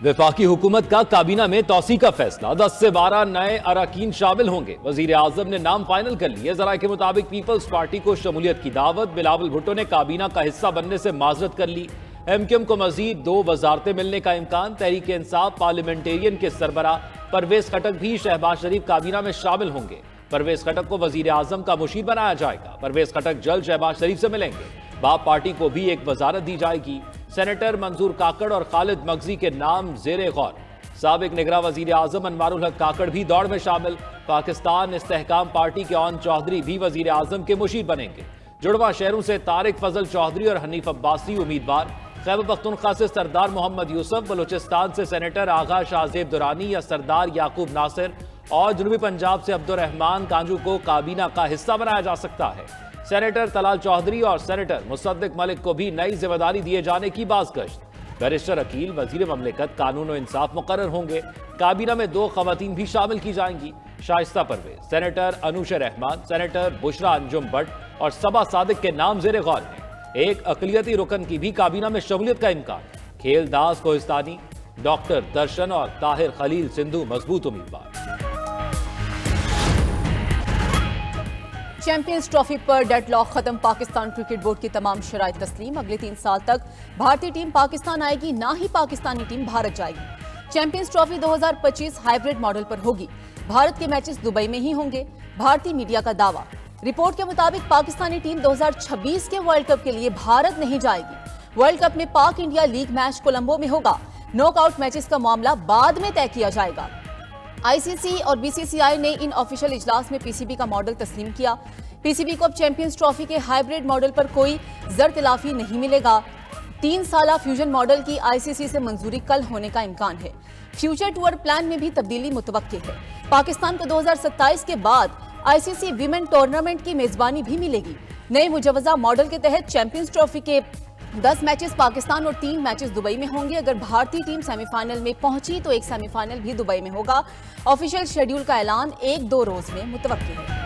वफाकी हुकूमत का काबीना में तौसी का फैसला, 10 से 12 नए अरकान शामिल होंगे। वजीर आजम ने नाम फाइनल कर लिए। जराये के मुताबिक पीपल्स पार्टी को शमूलियत की दावत। बिलावल भुट्टो ने काबीना का हिस्सा बनने से माजरत कर ली। एमक्यूएम को मजीद 2 वजारतें मिलने का इम्कान। तहरीक इंसाफ पार्लियामेंटेरियन के सरबरा परवेज खटक भी शहबाज शरीफ काबीना में शामिल होंगे। परवेज खटक को वजीर आजम का मुशीर बनाया जाएगा। परवेज खटक जल्द शहबाज शरीफ से मिलेंगे। बाप पार्टी को भी एक वजारत दी जाएगी। सेनेटर मंजूर काकड़ और खालिद मगजी के नाम जेरे गौर। साबिक निगरां वजीर आजम अनवारुल हक काकड़ भी दौड़ में शामिल। पाकिस्तान इस्तेहकाम पार्टी के ओन चौधरी भी वजीर आजम के मुशीर बनेंगे। जुड़वा शहरों से तारिक फजल चौधरी और हनीफ अब्बासी उम्मीदवार। खैबर पख्तूनख्वा से सरदार मोहम्मद यूसुफ, बलूचिस्तान से सेनेटर आगा शाहजेब दुरानी या सरदार याकूब नासिर और जनूबी पंजाब से अब्दुर्रहमान कांजू को काबीना का हिस्सा बनाया जा सकता है। सेनेटर तलाल चौधरी और सेनेटर मुसद्दिक मलिक को भी नई जिम्मेदारी दिए जाने की बाज़गश्त। बैरिस्टर अकील वजीर ममलिकत कानून और इंसाफ मुकर्रर होंगे। काबीना में 2 खवातीन भी शामिल की जाएंगी। शाइस्ता परवेज, सेनेटर अनूश रहमान, सेनेटर बुशरा अंजुम भट्ट और सबा सादिक के नाम जेरे गौर हैं। एक अकलियती रुकन की भी काबीना में शमूलियत का इम्कान। खेल दास कोहिस्तानी, डॉक्टर दर्शन और ताहिर खलील सिंधु मजबूत उम्मीदवार। चैंपियंस ट्रॉफी पर डेडलॉक खत्म। पाकिस्तान क्रिकेट बोर्ड की तमाम शराइत तस्लीम। अगले 3 साल तक भारतीय टीम पाकिस्तान आएगी, ना ही पाकिस्तानी टीम भारत जाएगी। चैंपियंस ट्रॉफी 2025 हाइब्रिड मॉडल पर होगी। भारत के मैचेस दुबई में ही होंगे। भारतीय मीडिया का दावा। रिपोर्ट के मुताबिक पाकिस्तानी टीम 2026 के वर्ल्ड कप के लिए भारत नहीं जाएगी। वर्ल्ड कप में पाक इंडिया लीग मैच कोलंबो में होगा। नॉकआउट मैचेस का मामला बाद में तय किया जाएगा। आईसीसी और बीसीसीआई ने इन ऑफिशियल इजलास में पीसीबी का मॉडल तस्लीम किया। पीसीबी को अब चैंपियंस ट्रॉफी के हाइब्रिड मॉडल पर कोई जरतिलाफी नहीं मिलेगा। 3 साला फ्यूजन मॉडल की आईसीसी से मंजूरी कल होने का इम्कान है। फ्यूचर टूर प्लान में भी तब्दीली मुतवक्किल है। पाकिस्तान को 2027 के बाद आईसीसी विमेन टूर्नामेंट की मेजबानी भी मिलेगी। नए मुजवजा मॉडल के तहत चैंपियंस ट्रॉफी के 10 मैचेस पाकिस्तान और 3 मैचेस दुबई में होंगे। अगर भारतीय टीम सेमीफाइनल में पहुंची तो एक सेमीफाइनल भी दुबई में होगा। ऑफिशियल शेड्यूल का ऐलान 1-2 रोज में मुतवक्किल है।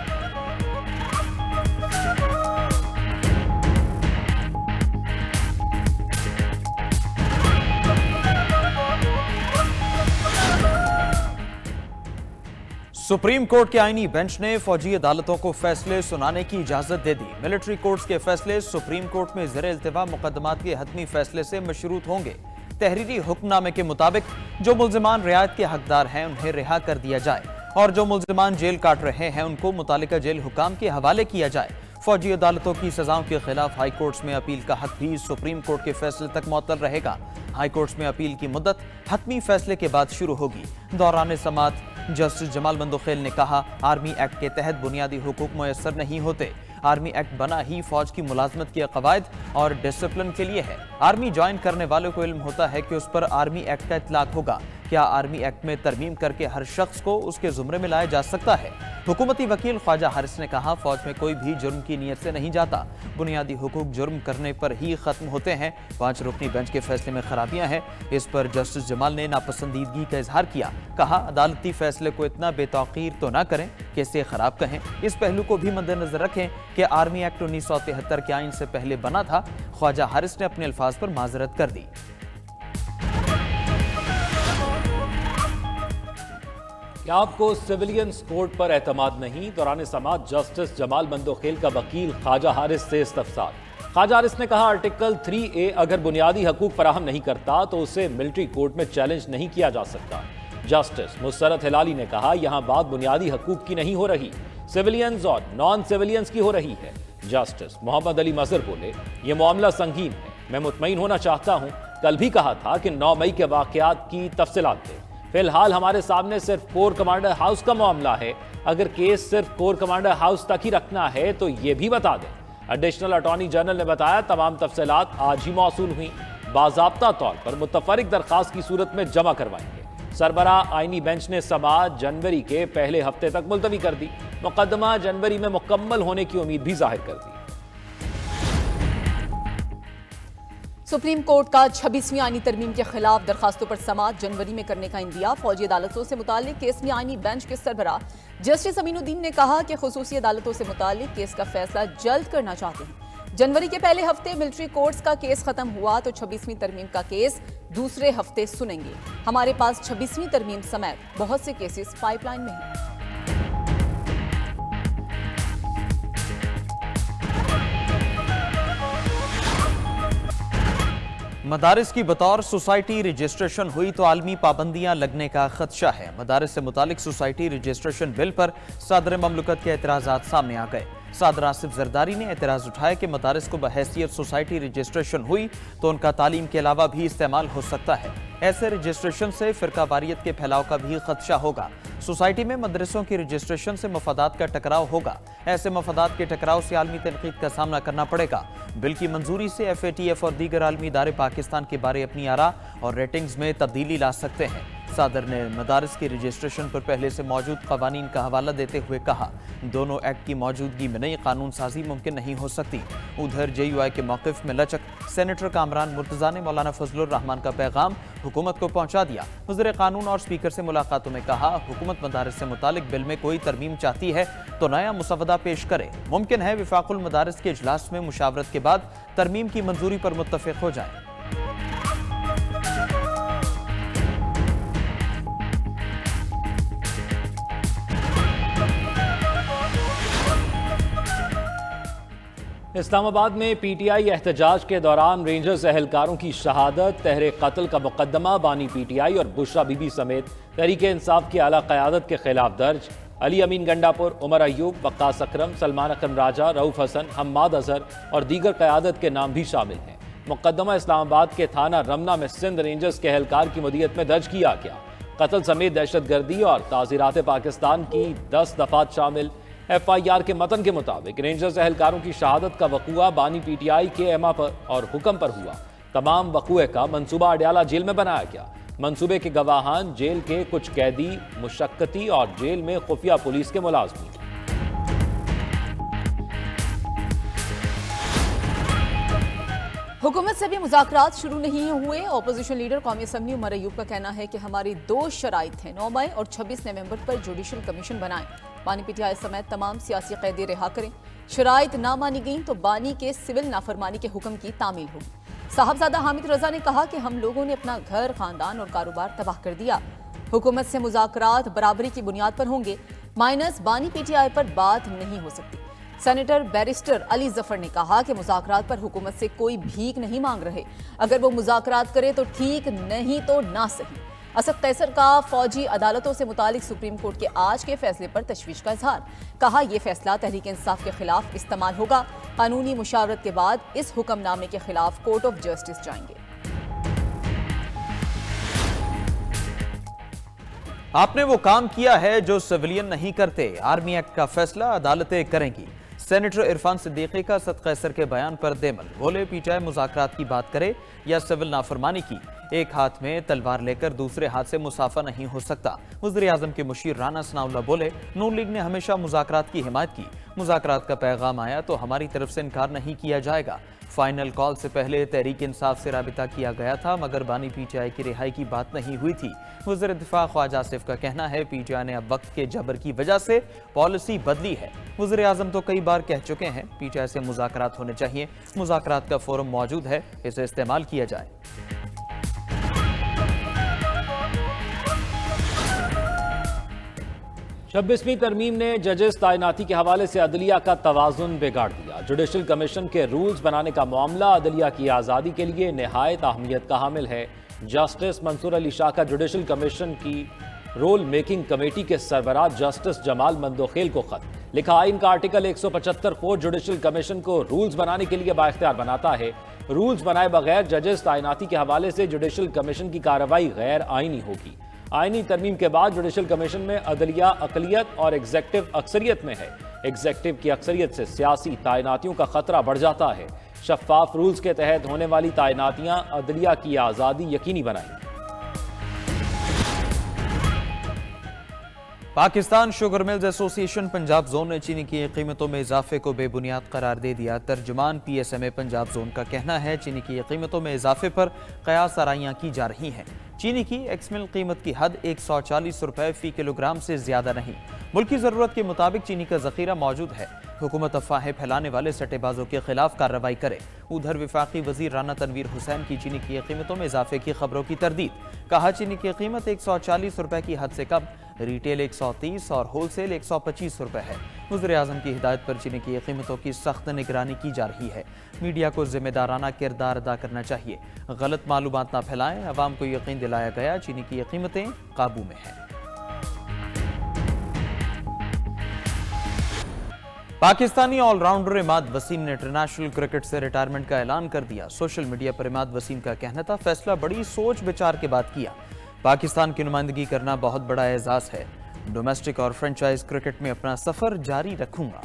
सुप्रीम कोर्ट के आईनी बेंच ने फौजी अदालतों को फैसले सुनाने की इजाजत दे दी। मिलिट्री कोर्ट्स के फैसले सुप्रीम कोर्ट में ज़ेर इल्तिवा मुकदमात के हतमी फैसले से मशरूत होंगे। तहरीरी हुक्मनामे के मुताबिक जो मुल्जिमान रियायत के हकदार हैं उन्हें रिहा कर दिया जाए और जो मुल्जिमान जेल काट रहे हैं उनको मुतालिका जेल हुकाम के हवाले किया जाए। फौजी अदालतों की सजाओं के खिलाफ हाई कोर्ट्स में अपील का हक भी सुप्रीम कोर्ट के फैसले तक मुअत्तल रहेगा। हाई कोर्ट्स में अपील की मुद्दत हतमी फैसले के बाद शुरू होगी। दौरान समाअत जस्टिस जमाल मंदोखेल ने कहा, आर्मी एक्ट के तहत बुनियादी हुकूक मुयस्सर नहीं होते। आर्मी एक्ट बना ही फौज की मुलाजमत के कवायद और डिसिप्लिन के लिए है। आर्मी ज्वाइन करने वालों को इल्म होता है कि उस पर आर्मी एक्ट का इतलाक होगा। क्या आर्मी एक्ट में तरमीम करके हर शख्स को उसके जुमरे में लाया जा सकता है? हुकूमती वकील ख्वाजा हारिस ने कहा, फौज में कोई भी जुर्म की नीयत से नहीं जाता। बुनियादी हुकूक जुर्म करने पर ही खत्म होते हैं। 5 रुकनी बेंच के फैसले में खराबियां हैं। इस पर जस्टिस जमाल ने नापसंदीदगी का इजहार किया। कहा, अदालती फैसले को इतना बेतौकीर तो ना करें कि इसे खराब कहें। इस पहलू को भी मद्देनजर रखें कि आर्मी एक्ट 1973 के आइन से पहले बना था। ख्वाजा हारिस ने अपने अल्फाज पर माजरत कर दी। क्या आपको सिविलियंस कोर्ट पर एतमाद नहीं? दौरान समाअत जस्टिस जमाल मंदोखेल का वकील ख्वाजा हारिस से इस्तफसार। ख्वाजा हारिस ने कहा, आर्टिकल 3A अगर बुनियादी हकूक फराहम नहीं करता तो उसे मिलिट्री कोर्ट में चैलेंज नहीं किया जा सकता। जस्टिस मुसरत हिलाली ने कहा, यहां बात बुनियादी हकूक की नहीं हो रही, सिविलियंस और नॉन सिविलियंस की हो रही है। जस्टिस मोहम्मद अली मजहर बोले, यह मामला संगीन है, मैं मुतमईन होना चाहता हूं। कल भी कहा था कि 9 मई के वाकयात की तफसीलात दें। फिलहाल हमारे सामने सिर्फ कोर कमांडर हाउस का मामला है। अगर केस सिर्फ कोर कमांडर हाउस तक ही रखना है तो ये भी बता दें। एडिशनल अटॉर्नी जनरल ने बताया, तमाम तफसीलात आज ही मौसूल हुई, बाज़ाब्ता तौर पर मुतफरिक दरखास्त की सूरत में जमा करवाएंगे। सरबराह आईनी बेंच ने समाअत जनवरी के पहले हफ्ते तक मुलतवी कर दी। मुकदमा जनवरी में मुकम्मल होने की उम्मीद भी जाहिर कर दी। सुप्रीम कोर्ट का 26वीं आईनी तरमीम के खिलाफ दरखास्तों पर समाअत जनवरी में करने का इंदिया। फौजी अदालतों से मुतालिक केस में आईनी बेंच के सरबराह जस्टिस अमीनुद्दीन ने कहा कि खुसूसी अदालतों से मुतालिक केस का फैसला जल्द करना चाहते हैं। जनवरी के पहले हफ्ते मिलिट्री कोर्ट्स का केस खत्म हुआ तो 26वीं तरमीम का केस दूसरे हफ्ते सुनेंगे। हमारे पास 26वीं तरमीम समेत बहुत से केसेस पाइपलाइन में हैं। मदारिस की बतौर सोसाइटी रजिस्ट्रेशन हुई तो आलमी पाबंदियां लगने का खदशा है। मदारिस से मुतालिक सोसाइटी रजिस्ट्रेशन बिल पर सदर ममलकत के एतराज़ात सामने आ गए। सदर आसिफ जरदारी ने एतराज़ उठाया कि मदारिस को बहैसियत सोसाइटी रजिस्ट्रेशन हुई तो उनका तालीम के अलावा भी इस्तेमाल हो सकता है। ऐसे रजिस्ट्रेशन से फिरका वारियत के फैलाव का भी खदशा होगा। सोसाइटी में मदरसों की रजिस्ट्रेशन से मफादात का टकराव होगा। ऐसे मफादात के टकराव से आलमी तनकीद का सामना करना पड़ेगा। बिल की मंजूरी से FATF और दीगर आलमी इदारे पाकिस्तान के बारे अपनी आरा और रेटिंग्स में तब्दीली ला सकते हैं। सदर ने मदारिस की रजिस्ट्रेशन पर पहले से मौजूद कवानीन का हवाला देते हुए कहा, दोनों एक्ट की मौजूदगी में नई कानून साजी मुमकिन नहीं हो सकती। उधर JUI के मौक़िफ़ में लचक सेनेटर कामरान मुर्तज़ा ने मौलाना फजलुर रहमान का पैगाम हुकूमत को पहुंचा दिया। वज़ीर कानून और स्पीकर से मुलाकातों में कहा, हुकूमत मदारिस से मुतालिक बिल में कोई तरमीम चाहती है तो नया मुसवदा पेश करे। मुमकिन है वफाकुल मदारिस के इजलास में मुशावरत के बाद तरमीम की मंजूरी पर मुत्तफ़िक हो जाए। इस्लामाबाद में PTI एहतजाज के दौरान रेंजर्स एहलकारों की शहादत, तहरीक कत्ल का मुकदमा बानी PTI और बुशरा बीबी समेत तहरीक इंसाफ की आला क़यादत के खिलाफ दर्ज। अली अमीन गंडापुर, उमर अयूब, वक्कास अकरम, सलमान अकरम राजा, रऊफ हसन, हम्माद अजहर और दीगर क़यादत के नाम भी शामिल हैं। मुकदमा इस्लामाबाद के थाना रमना में सिंध रेंजर्स के एहलकार की मदीयत में दर्ज किया गया। कत्ल समेत दहशतगर्दी और ताज़ीरात पाकिस्तान की 10 दफात शामिल। FIR के मतन के मुताबिक रेंजर्स एहलकारों की शहादत का वक़ुआ बानी PTI के एमा पर और हुक्म पर हुआ। तमाम वक़ुए का मंसूबा अडयाला जेल में बनाया गया। मंसूबे के गवाहान जेल के कुछ कैदी, मुशक्कती और जेल में खुफिया पुलिस के मुलाजमीन। हुकूमत से भी मुज़ाकरात शुरू नहीं हुए। अपोजिशन लीडर कौमी असम्बली उमर अयूब का कहना है कि हमारी 2 शराइत हैं, 9 मई और 26 नवंबर पर जुडिशल कमीशन बनाएं। बानी PTI समेत तमाम सियासी कैदी रिहा करें। शराइत ना मानी गई तो बानी के सिविल नाफरमानी के हुक्म की तामील होगी। साहबजादा हामिद रजा ने कहा कि हम लोगों ने अपना घर, खानदान और कारोबार तबाह कर दिया। हुकूमत से मुज़ाकरात बराबरी की बुनियाद पर होंगे, माइनस बानी PTI पर बात नहीं हो सकती। सेनेटर बैरिस्टर अली जफर ने कहा कि मुज़ाकरात पर हुकूमत से कोई भीख नहीं मांग रहे। अगर वो मुज़ाकरात करे तो ठीक, नहीं तो ना सही। असद कैसर का फौजी अदालतों से मुतालिक सुप्रीम कोर्ट के आज के फैसले पर तशवीश का इजहार। कहा, यह फैसला तहरीक इंसाफ के खिलाफ इस्तेमाल होगा। कानूनी मुशावरत के बाद इस हुक्मनामे के खिलाफ कोर्ट ऑफ जस्टिस जाएंगे। आपने वो काम किया है जो सिविलियन नहीं करते। आर्मी एक्ट का फैसला अदालतें करेंगी। सेनेटर इरफान सिद्दीकी का असद कैसर के बयान पर देमल। बोले, PTI मुज़ाकरात की बात करे या सिविल नाफरमानी की, एक हाथ में तलवार लेकर दूसरे हाथ से मुसाफा नहीं हो सकता। वज़ीर आज़म के मुशीर राना सनाउल्लाह बोले, नून लीग ने हमेशा मुज़ाकरात की हिमायत की। मुज़ाकरात का पैगाम आया तो हमारी तरफ से इनकार नहीं किया जाएगा। फाइनल कॉल से पहले तहरीक इंसाफ से राबिता किया गया था, मगर बानी PTI की रिहाई की बात नहीं हुई थी। वज़ीर दिफा ख्वाजा आसिफ का कहना है, PTI ने अब वक्त के जबर की वजह से पॉलिसी बदली है। वज़ीर आज़म तो कई बार कह चुके हैं, PTI से मुज़ाकरात होने चाहिए। मुज़ाकरात का फोरम मौजूद है, इसे इस्तेमाल किया जाए। छब्बीसवीं तरमीम ने जजेस तैनाती के हवाले से अदलिया का तवाज़ुन बिगाड़ दिया। जुडिशल कमीशन के रूल्स बनाने का मामला अदलिया की आज़ादी के लिए नहायत अहमियत का हामिल है। जस्टिस मंसूर अली शाह का जुडिशल कमीशन की रोल मेकिंग कमेटी के सरबराह जस्टिस जमाल मंदोखेल को खत लिखा। इनका आर्टिकल 175 कोर्ट जुडिशल कमीशन को रूल्स बनाने के लिए बाइख्तियार बनाता है। रूल्स बनाए बगैर जजेस तैनाती के हवाले से जुडिशल कमीशन की कार्रवाई गैर आईनी होगी। आईनी तरमीम के बाद जुडिशल कमीशन में अदलिया अकलियत और एग्जेक्टिव अक्सरियत में है। एग्जेक्टिव की अक्सरियत से सियासी तैनातियों का खतरा बढ़ जाता है। शफाफ रूल्स के तहत होने वाली तैनातियां अदलिया की आज़ादी यकीनी बनाएंगी। Pakistan sugar mills association Punjab zone ने चीनी की कीमतों में इजाफे को बेबुनियाद करार दे दिया। तर्जुमान PSMA पंजाब जोन का कहना है, चीनी की कीमतों में इजाफे पर कयास आराइयां की जा रही हैं। चीनी की एक्समिल कीमत की हद 140 रुपए फी किलोग्राम से ज्यादा नहीं। मुल्की जरूरत के मुताबिक चीनी का जखीरा मौजूद है। हुकूमत अफवाहें फैलाने वाले सट्टेबाजों के खिलाफ कार्रवाई करे। उधर विफाकी वजीर राना तनवीर हुसैन की चीनी की कीमतों में इजाफे की खबरों की तरदीद। कहा, चीनी की कीमत 140 रुपए की हद से कम, रिटेल 130 और होलसेल 125 रुपए है। वज़ीर आज़म की हिदायत पर चीनी की कीमतों की सख्त निगरानी की जा रही है। मीडिया को जिम्मेदाराना किरदार अदा करना चाहिए, गलत मालूमात ना फैलाएं। अवाम को यकीन दिलाया गया चीनी की कीमतें काबू में हैं। पाकिस्तानी ऑलराउंडर इमाद वसीम ने इंटरनेशनल क्रिकेट से रिटायरमेंट का ऐलान कर दिया। सोशल मीडिया पर इमाद वसीम का कहना था, फैसला बड़ी सोच विचार के बाद किया। पाकिस्तान की नुमाइंदगी करना बहुत बड़ा एजाज है। डोमेस्टिक और फ्रेंचाइज क्रिकेट में अपना सफर जारी रखूंगा।